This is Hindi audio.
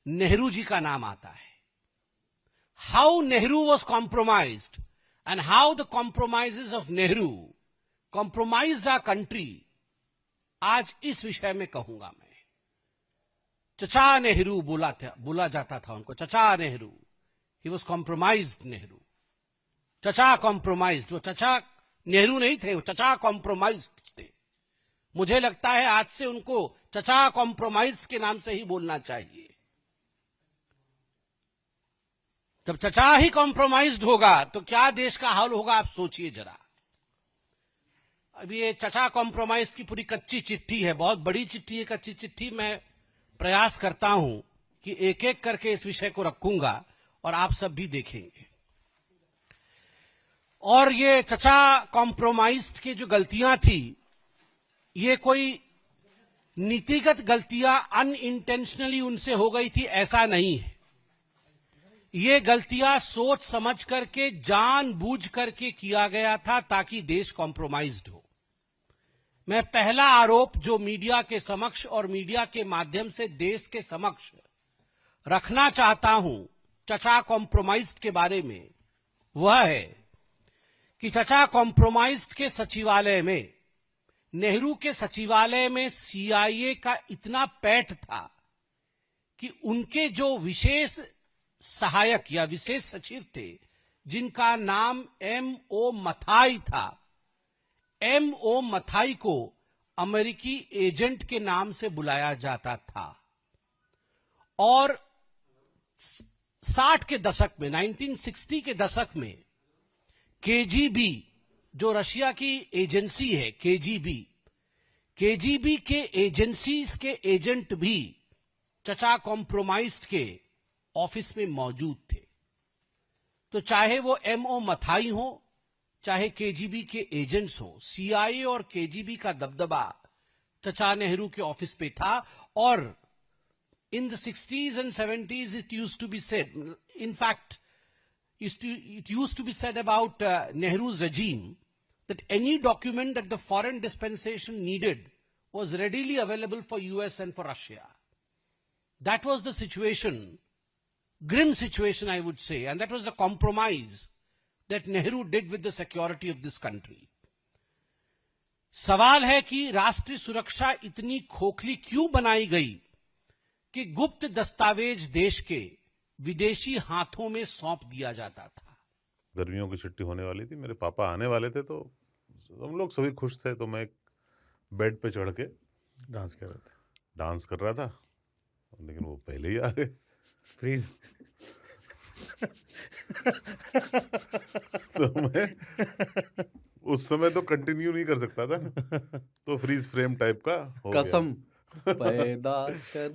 नेहरू जी का नाम आता है। How Nehru was compromised and how the compromises of Nehru compromised our country, आज इस विषय में कहूंगा मैं। चचा नेहरू बोला जाता था उनको, चचा Nehru. He was compromised Nehru. चचा कॉम्प्रोमाइज्ड, वो चचा नेहरू नहीं थे, वो चचा कॉम्प्रोमाइज्ड थे। मुझे लगता है आज से उनको चचा कॉम्प्रोमाइज्ड के नाम से ही बोलना चाहिए। जब चचा ही कॉम्प्रोमाइज्ड होगा तो क्या देश का हाल होगा, आप सोचिए जरा। अब ये चचा कॉम्प्रोमाइज की पूरी कच्ची चिट्ठी है, बहुत बड़ी चिट्ठी है, कच्ची चिट्ठी। मैं प्रयास करता हूं कि एक एक करके इस विषय को रखूंगा और आप सब भी देखेंगे। और ये चचा कॉम्प्रोमाइज की जो गलतियां थी, ये कोई नीतिगत गलतियां अनइंटेंशनली उनसे हो गई थी, ऐसा नहीं है। ये गलतियां सोच समझ करके, जानबूझ करके किया गया था ताकि देश कॉम्प्रोमाइज्ड हो। मैं पहला आरोप जो मीडिया के समक्ष और मीडिया के माध्यम से देश के समक्ष रखना चाहता हूं चचा कॉम्प्रोमाइज्ड के बारे में, वह है कि चचा कॉम्प्रोमाइज्ड के सचिवालय में, नेहरू के सचिवालय में सीआईए का इतना पैठ था कि उनके जो विशेष सहायक या विशेष सचिव थे, जिनका नाम M.O. मथाई था, M.O. मथाई को अमेरिकी एजेंट के नाम से बुलाया जाता था। और 60 के दशक में, 1960 के दशक में केजीबी, जो रशिया की एजेंसी है, केजीबी के एजेंसीज के एजेंट भी चचा कॉम्प्रोमाइज्ड के ऑफिस में मौजूद थे। तो चाहे वो M.O. मथाई हो, चाहे केजीबी के एजेंट्स हो, सीआईए और केजीबी का दबदबा चचा नेहरू के ऑफिस पे था। और in the 60s and 70s it used to be said, in fact it used to be said about Nehru's regime that any document that the foreign dispensation needed was readily available for US and for Russia. That was the situation, grim situation I would say, and that was the compromise that Nehru did with the security of this country. सवाल है कि राष्ट्रीय सुरक्षा इतनी खोखली क्यों बनाई गई कि गुप्त दस्तावेज देश के विदेशी हाथों में सौंप दिया जाता था। गर्मियों की छुट्टी होने वाली थी, मेरे पापा आने वाले थे, तो हम लोग सभी खुश थे। तो मैं एक बेड पे चढ़ के डांस कर रहा था, लेकिन वो पहले ही आ गए। फ्रीज। तो मैं उस समय तो कंटिन्यू नहीं कर सकता था ना, तो फ्रीज फ्रेम टाइप का हो कसम गया। पैदा कर